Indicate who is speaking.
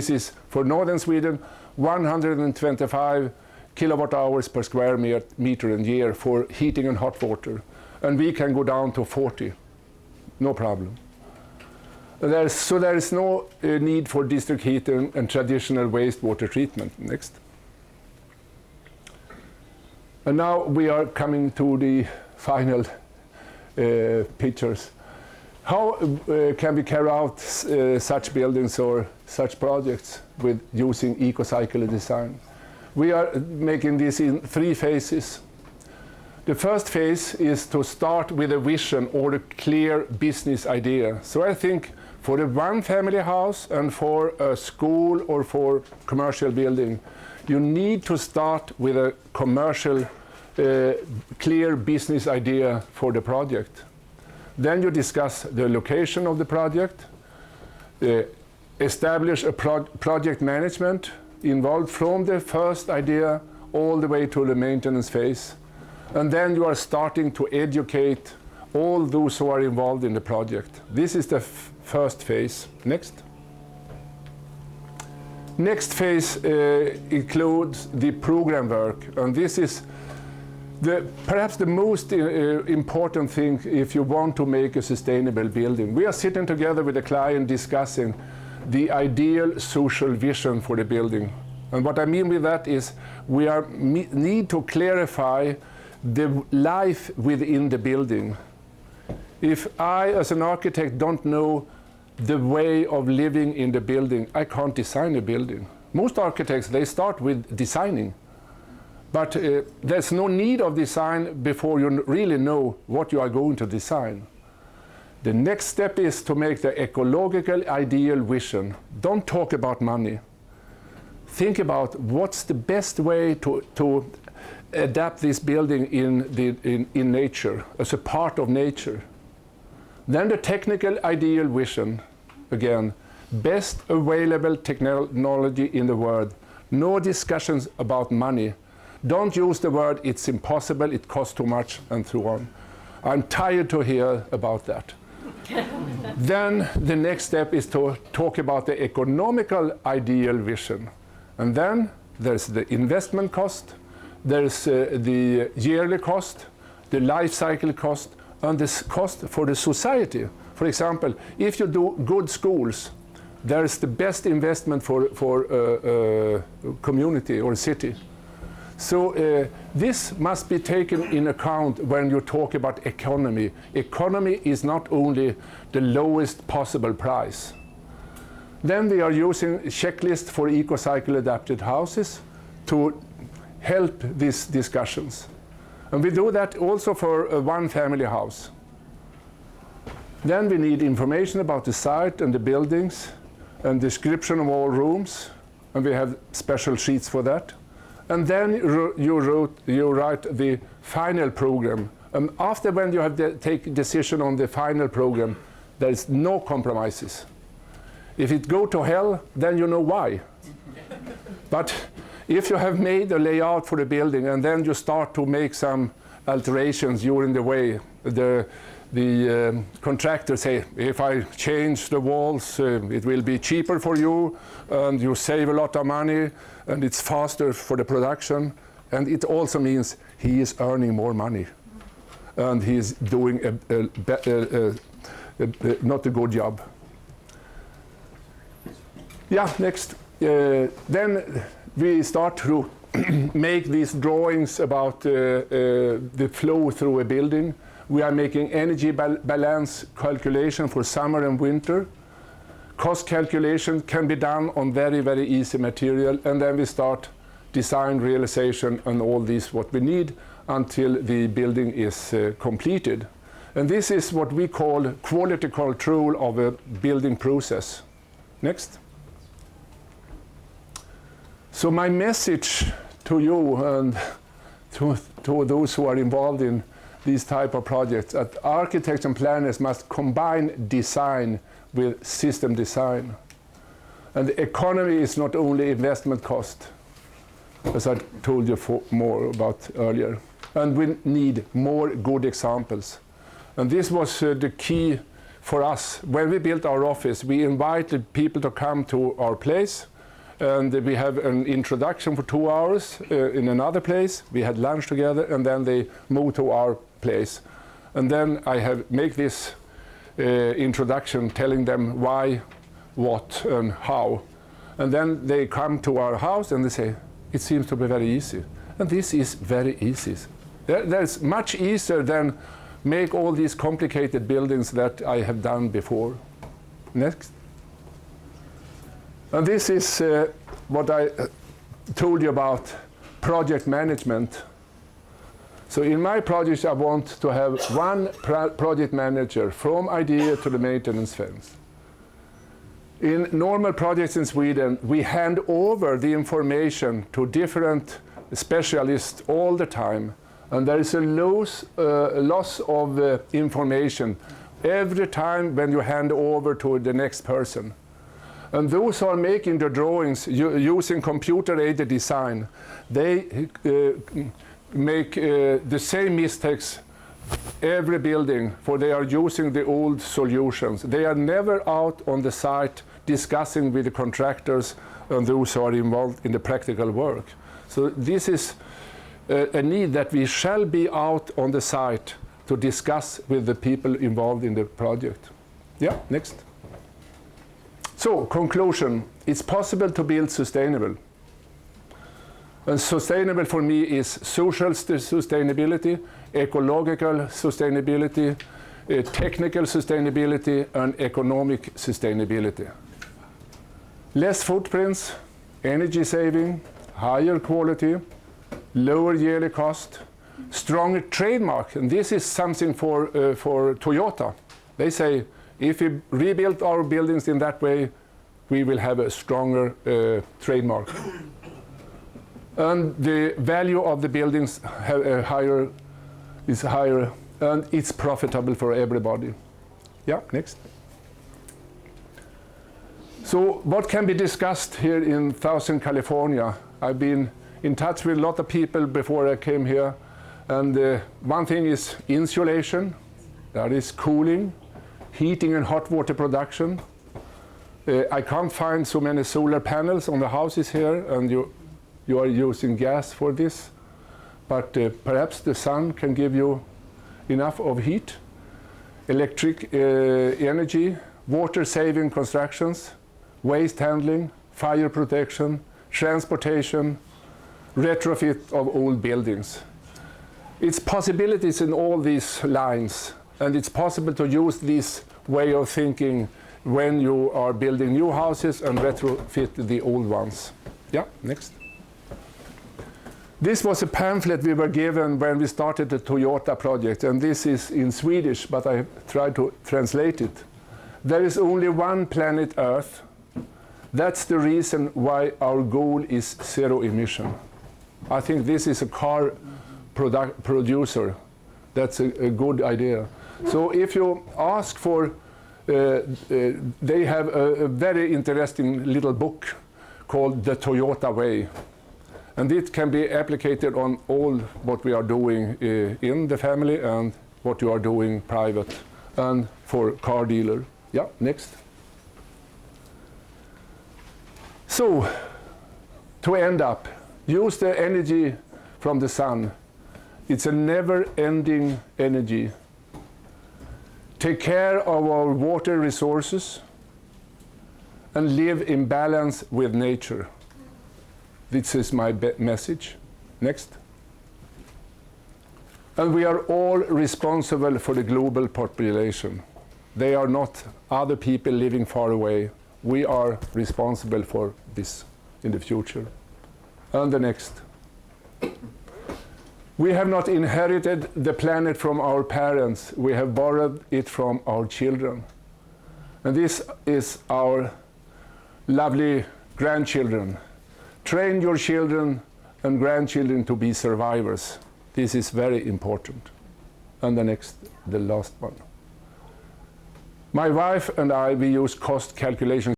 Speaker 1: This is for northern Sweden, 125 kilowatt hours per square meter a year for heating and hot water. And we can go down to 40, no problem. So there is no need for district heating and traditional wastewater treatment. Next. And now we are coming to the final pictures. How can we carry out such buildings or such projects with using eco-cycle design? We are making this in 3 phases. The first phase is to start with a vision or a clear business idea. So I think for a one-family house and for a school or for commercial building, you need to start with a commercial, clear business idea for the project. Then you discuss the location of the project, establish a project management involved from the first idea all the way to the maintenance phase. And then you are starting to educate all those who are involved in the project. This is the first phase. Next. Next phase includes the program work, and this is perhaps the most important thing if you want to make a sustainable building. We are sitting together with the client discussing the ideal social vision for the building. And what I mean with that is we need to clarify the life within the building. If I, as an architect, don't know the way of living in the building, I can't design a building. Most architects, they start with designing. But there's no need of design before you really know what you are going to design. The next step is to make the ecological ideal vision. Don't talk about money. Think about what's the best way to adapt this building in nature, as a part of nature. Then the technical ideal vision, again, best available technology in the world. No discussions about money. Don't use the word it's impossible, it costs too much, and so on. I'm tired to hear about that. Then the next step is to talk about the economical ideal vision. And then there's the investment cost, there's the yearly cost, the life cycle cost, and this cost for the society. For example, if you do good schools, there's the best investment for a community or city. So this must be taken in account when you talk about economy. Economy is not only the lowest possible price. Then we are using a checklist for eco-cycle adapted houses to help these discussions. And we do that also for a one-family house. Then we need information about the site and the buildings and description of all rooms, and we have special sheets for that. And then you write the final program. After when you have to take decision on the final program, there is no compromises. If it go to hell, then you know why. But if you have made a layout for the building and then you start to make some alterations during the way, the contractor say, if I change the walls, it will be cheaper for you, and you save a lot of money, and it's faster for the production. And it also means he is earning more money, and he is doing not a good job. Yeah, next. Then we start to make these drawings about the flow through a building. We are making energy balance calculation for summer and winter. Cost calculation can be done on very, very easy material. And then we start design, realization, and all this what we need until the building is completed. And this is what we call quality control of a building process. Next. So my message to you and to those who are involved in these type of projects, that architects and planners must combine design with system design. And the economy is not only investment cost, as I told you more about earlier. And we need more good examples. And this was the key for us, when we built our office, we invited people to come to our place, and we have an introduction for 2 hours in another place. We had lunch together, and then they moved to our place. And then I have make this introduction telling them why, what, and how. And then they come to our house and they say, it seems to be very easy. And this is very easy. That's much easier than make all these complicated buildings that I have done before. Next. And this is what I told you about project management. So in my projects, I want to have one project manager from idea to the maintenance phase. In normal projects in Sweden, we hand over the information to different specialists all the time. And there is a loss of information every time when you hand over to the next person. And those who are making the drawings using computer-aided design, they make the same mistakes every building, for they are using the old solutions. They are never out on the site discussing with the contractors and those who are involved in the practical work. So this is a need that we shall be out on the site to discuss with the people involved in the project. Yeah, next. So, conclusion, it's possible to build sustainable. And sustainable for me is social sustainability, ecological sustainability, technical sustainability, and economic sustainability. Less footprints, energy saving, higher quality, lower yearly cost, stronger trademark, and this is something for Toyota. They say, if we rebuild our buildings in that way, we will have a stronger trademark. And the value of the buildings is higher, and it's profitable for everybody. Yeah, next. So what can be discussed here in Southern California? I've been in touch with a lot of people before I came here, and one thing is insulation, that is cooling, heating and hot water production. I can't find so many solar panels on the houses here, and you are using gas for this, but perhaps the sun can give you enough of heat, electric energy, water saving constructions, waste handling, fire protection, transportation, retrofit of old buildings. It's possibilities in all these lines, and it's possible to use this way of thinking when you are building new houses and retrofit the old ones. Yeah, next. This was a pamphlet we were given when we started the Toyota project, and this is in Swedish, but I tried to translate it. There is only one planet Earth. That's the reason why our goal is zero emission. I think this is a car producer. That's a good idea. So if you ask for, they have a very interesting little book called The Toyota Way. And it can be applied on all what we are doing in the family and what you are doing private and for car dealer. Yeah, next. So, to end up, use the energy from the sun. It's a never-ending energy. Take care of our water resources and live in balance with nature. This is my message. Next. And we are all responsible for the global population. They are not other people living far away. We are responsible for this in the future. And the next. We have not inherited the planet from our parents. We have borrowed it from our children. And this is our lovely grandchildren. Train your children and grandchildren to be survivors. This is very important. And the next, the last one. My wife and I, we use cost calculations